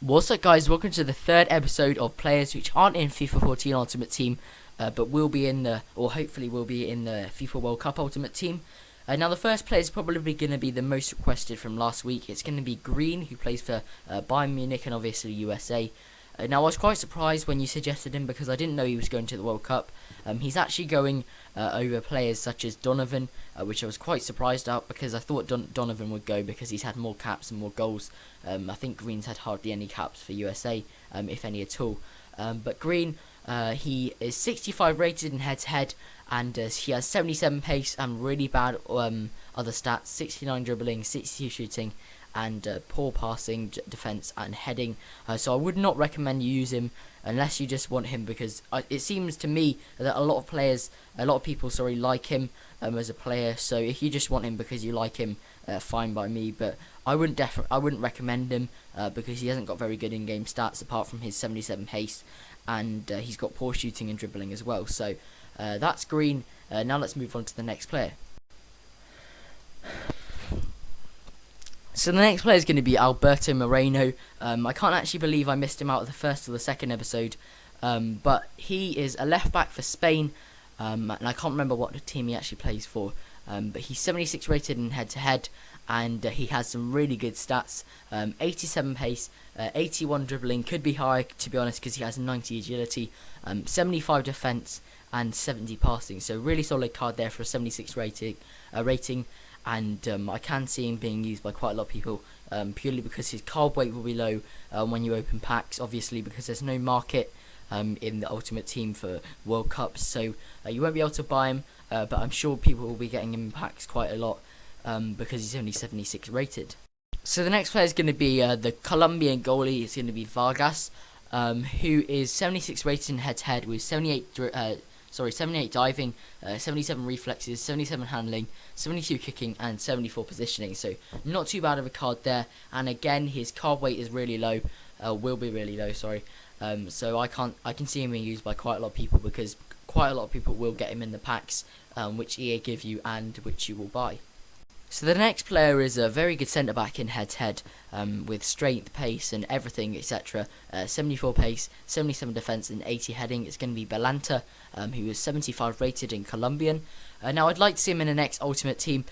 What's up, guys? Welcome to the third episode of players which aren't in FIFA 14 Ultimate Team, but will be in the, or hopefully will be in the FIFA World Cup Ultimate Team. Now the first player is probably going to be the most requested from last week. It's going to be Green, who plays for Bayern Munich and obviously USA. Now I was quite surprised when you suggested him because I didn't know he was going to the World Cup. He's actually going over players such as Donovan, which I was quite surprised at because I thought Donovan would go because he's had more caps and more goals. I think Green's had hardly any caps for USA, if any at all. But Green, he is 65 rated in head-to-head, and he has 77 pace and really bad other stats: 69 dribbling, 62 shooting, and poor passing, defense, and heading. So I would not recommend you use him unless you just want him, because it seems to me that a lot of people like him as a player. So if you just want him because you like him, fine by me. But I wouldn't recommend him because he hasn't got very good in-game stats apart from his 77 pace, and he's got poor shooting and dribbling as well. So that's Green. Now let's move on to the next player. So the next player is going to be Alberto Moreno. I can't actually believe I missed him out of the first or the second episode, but he is a left back for Spain, and I can't remember what team he actually plays for, but he's 76 rated in head-to-head, and he has some really good stats: 87 pace, 81 dribbling, could be higher to be honest because he has 90 agility, 75 defense, and 70 passing. So really solid card there for a 76 rating. And I can see him being used by quite a lot of people, purely because his card weight will be low when you open packs, obviously because there's no market in the Ultimate Team for World Cups, so you won't be able to buy him, but I'm sure people will be getting him in packs quite a lot because he's only 76 rated. So the next player is going to be the Colombian goalie. It's going to be Vargas, who is 76 rated in head-to-head with 78 diving, 77 reflexes, 77 handling, 72 kicking, and 74 positioning. So not too bad of a card there. And again, his card weight is really low, will be really low. So I can see him being used by quite a lot of people because quite a lot of people will get him in the packs, which EA give you and which you will buy. So the next player is a very good centre back in head-to-head, with strength, pace, and everything, etc. 74 pace, 77 defense, and 80 heading. It's going to be Balanta, who is 75 rated in Colombian. Now I'd like to see him in the next Ultimate Team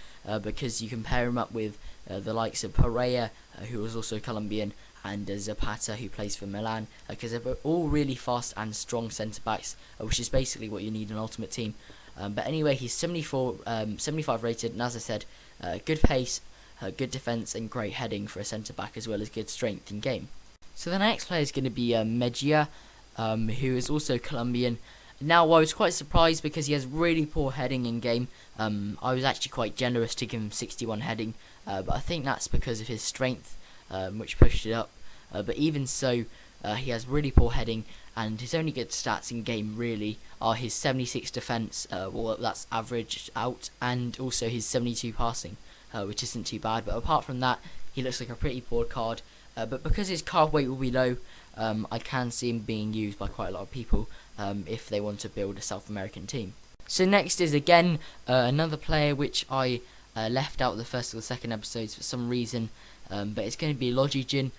because you can pair him up with the likes of Pereira, who is also Colombian, and Zapata, who plays for Milan, because they're all really fast and strong centre backs, which is basically what you need in an Ultimate Team. But anyway, he's 75 rated, and as I said, good pace, good defence, and great heading for a centre-back, as well as good strength in game. So the next player is going to be Mejia, who is also Colombian. Now, I was quite surprised because he has really poor heading in game. I was actually quite generous to give him 61 heading, but I think that's because of his strength, which pushed it up. But even so, he has really poor heading, and his only good stats in game really are his 76 defense, well that's averaged out, and also his 72 passing, which isn't too bad. But apart from that, he looks like a pretty poor card. But because his card weight will be low, I can see him being used by quite a lot of people if they want to build a South American team. So next is again another player which I left out the first or the second episodes for some reason, but it's going to be Logijin,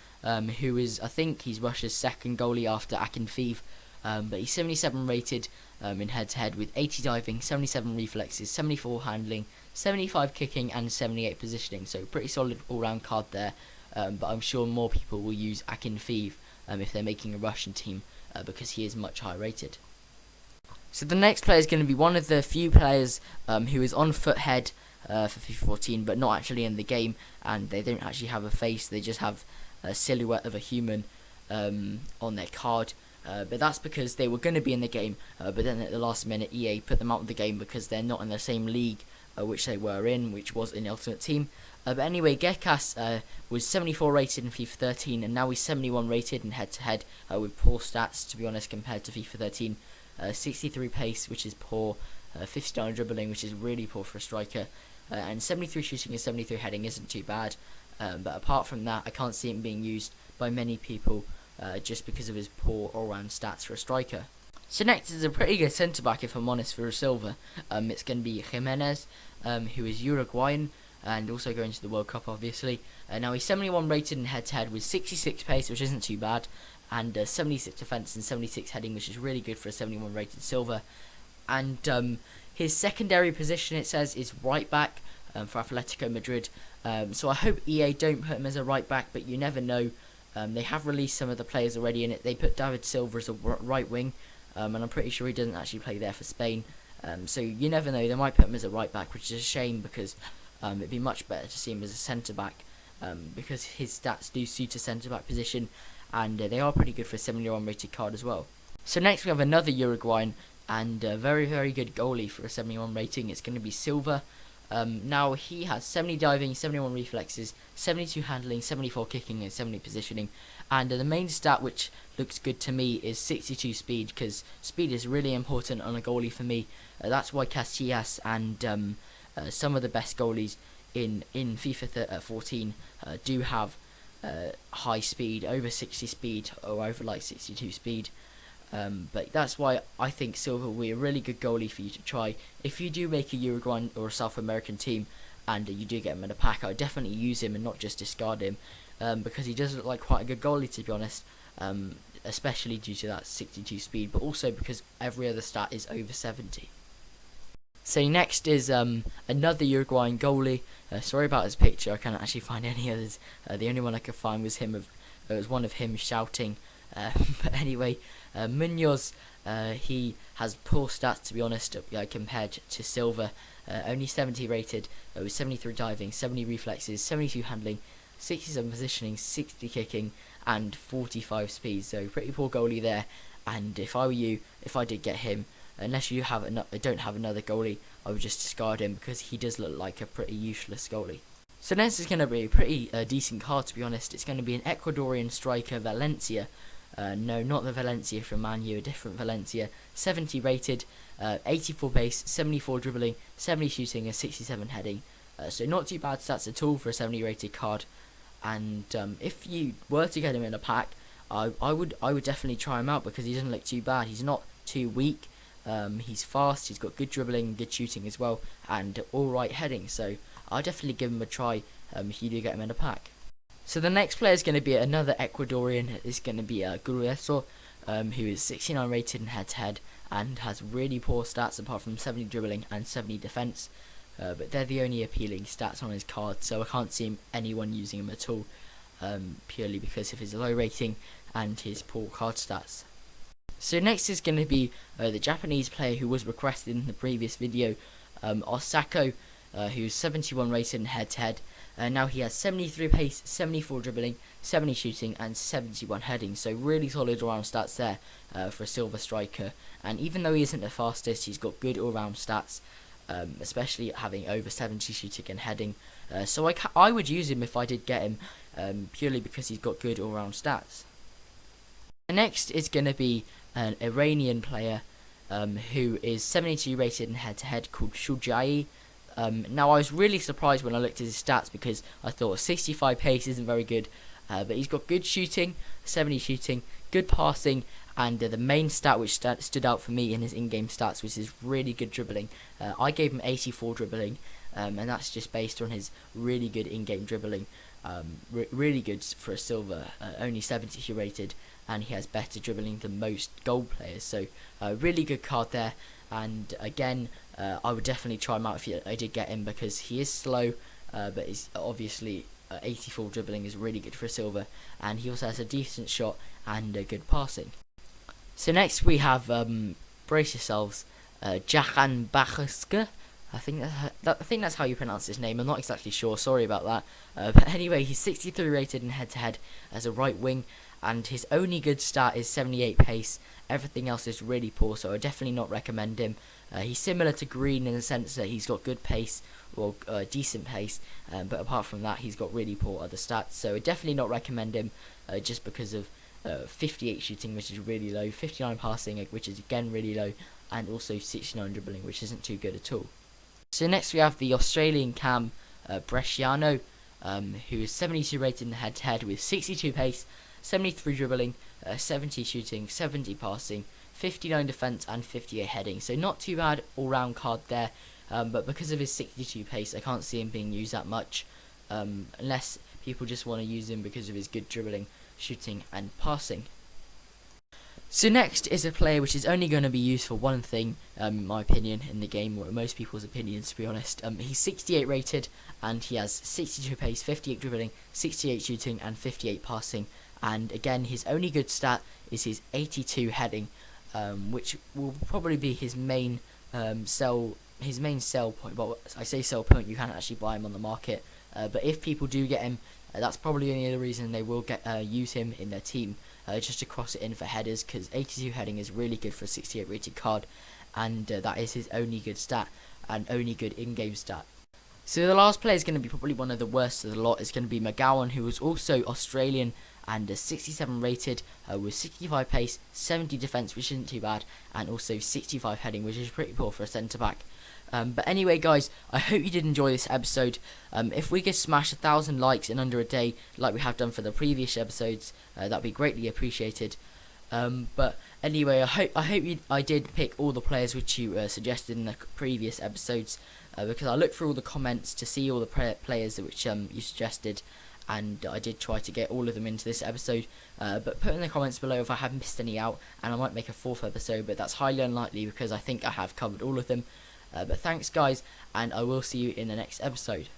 who is, I think he's Russia's second goalie after Akinfeev, but he's 77 rated in head-to-head with 80 diving, 77 reflexes, 74 handling, 75 kicking, and 78 positioning. So pretty solid all-round card there, but I'm sure more people will use Akinfeev if they're making a Russian team because he is much higher rated. So the next player is going to be one of the few players who is on foot head for FIFA 14, but not actually in the game, and they don't actually have a face, they just have a silhouette of a human on their card, but that's because they were going to be in the game, but then at the last minute EA put them out of the game because they're not in the same league which they were in, which was in the Ultimate Team. But anyway, Gekas was 74 rated in FIFA 13, and now he's 71 rated in head-to-head with poor stats, to be honest, compared to FIFA 13. 63 pace, which is poor, 59 dribbling, which is really poor for a striker, and 73 shooting and 73 heading isn't too bad. But apart from that, I can't see him being used by many people just because of his poor all-round stats for a striker. So next is a pretty good centre-back, if I'm honest, for Silva. It's going to be Jimenez, who is Uruguayan, and also going to the World Cup, obviously. Now he's 71 rated in head-to-head with 66 pace, which isn't too bad, and 76 defense and 76 heading, which is really good for a 71 rated silver. And his secondary position, it says, is right back for Atletico Madrid. So I hope EA don't put him as a right back, but you never know. They have released some of the players already in it. They put David Silva as a right wing, and I'm pretty sure he doesn't actually play there for Spain. So you never know. They might put him as a right back, which is a shame because it'd be much better to see him as a centre back, because his stats do suit a centre back position, and they are pretty good for a 71 rated card as well. So next we have another Uruguayan and a very, very good goalie for a 71 rating. It's going to be Silva. Now he has 70 diving, 71 reflexes, 72 handling, 74 kicking, and 70 positioning. And the main stat which looks good to me is 62 speed, because speed is really important on a goalie for me. That's why Casillas and some of the best goalies in FIFA 14 do have high speed, over 60 speed, or over like 62 speed. But that's why I think Silva will be a really good goalie for you to try. If you do make a Uruguayan or a South American team and you do get him in a pack, I would definitely use him and not just discard him, because he does look like quite a good goalie, to be honest, especially due to that 62 speed, but also because every other stat is over 70. So next is another Uruguayan goalie. Sorry about his picture, I can't actually find any others. The only one I could find was one of him shouting. But anyway, Munoz, he has poor stats, to be honest, compared to Silva. Only 70 rated, with 73 diving, 70 reflexes, 72 handling, 67 positioning, 60 kicking, and 45 speed. So pretty poor goalie there. And if I were you, if I did get him, unless you don't have another goalie, I would just discard him because he does look like a pretty useless goalie. So next is going to be a pretty decent card, to be honest. It's going to be an Ecuadorian striker, Valencia. No, not the Valencia from Man U, a different Valencia. 70 rated, 84 pace, 74 dribbling, 70 shooting, and 67 heading. So not too bad stats at all for a 70 rated card. And if you were to get him in a pack, I would definitely try him out because he doesn't look too bad. He's not too weak. He's fast. He's got good dribbling, good shooting as well, and all right heading. So I'll definitely give him a try if you do get him in a pack. So the next player is going to be another Ecuadorian. It's going to be Grueso, who is 69 rated in head-to-head and has really poor stats apart from 70 dribbling and 70 defense. But they're the only appealing stats on his card, so I can't see anyone using him at all, purely because of his low rating and his poor card stats. So next is going to be the Japanese player who was requested in the previous video, Osako, who's 71 rated in head-to-head. Now he has 73 pace, 74 dribbling, 70 shooting, and 71 heading. So really solid all-round stats there for a silver striker. And even though he isn't the fastest, he's got good all-round stats, especially having over 70 shooting and heading. So I would use him if I did get him, purely because he's got good all-round stats. The next is going to be an Iranian player who is 72 rated in head-to-head, called Shujai. Now I was really surprised when I looked at his stats because I thought 65 pace isn't very good, but he's got good shooting, 70 shooting, good passing, and the main stat which stood out for me in his in-game stats was his really good dribbling. I gave him 84 dribbling, and that's just based on his really good in-game dribbling. Really good for a silver, only 70 rated, and he has better dribbling than most gold players. So really good card there. And again, I would definitely try him out if I did get him because he is slow, but he's obviously 84 dribbling is really good for a silver, and he also has a decent shot and good passing. So next we have, brace yourselves, Jahan Bachaska. I think that's how you pronounce his name. I'm not exactly sure. Sorry about that. But anyway, he's 63 rated in head-to-head as a right wing, and his only good stat is 78 pace. Everything else is really poor, so I definitely not recommend him. He's similar to Green in the sense that he's got good pace, or decent pace, but apart from that, he's got really poor other stats. So I definitely not recommend him, just because of 58 shooting, which is really low, 59 passing, which is again really low, and also 69 dribbling, which isn't too good at all. So next we have the Australian cam, Bresciano, who is 72 rated in head-to-head with 62 pace, 73 dribbling, 70 shooting, 70 passing, 59 defense, and 58 heading. So not too bad all-round card there. but because of his 62 pace, I can't see him being used that much, unless people just want to use him because of his good dribbling, shooting and passing. So next is a player which is only going to be used for one thing, in my opinion, in the game, or most people's opinions, to be honest. He's 68 rated, and he has 62 pace, 58 dribbling, 68 shooting, and 58 passing. And again, his only good stat is his 82 heading, which will probably be his main sell point. Well, I say sell point, you can't actually buy him on the market. But if people do get him, that's probably only the reason they will use him in their team, just to cross it in for headers, because 82 heading is really good for a 68 rated card, and that is his only good stat and only good in-game stat. So the last player is going to be probably one of the worst of the lot. It's going to be McGowan, who was also Australian and 67 rated, with 65 pace, 70 defence, which isn't too bad, and also 65 heading, which is pretty poor for a centre back. But anyway, guys, I hope you did enjoy this episode. If we could smash 1,000 likes in under a day, like we have done for the previous episodes, that'd be greatly appreciated. But anyway, I did pick all the players which you suggested in the previous episodes, because I looked through all the comments to see all the players which you suggested, and I did try to get all of them into this episode. But put in the comments below if I have missed any out, and I might make a 4th episode, but that's highly unlikely because I think I have covered all of them. But thanks, guys, and I will see you in the next episode.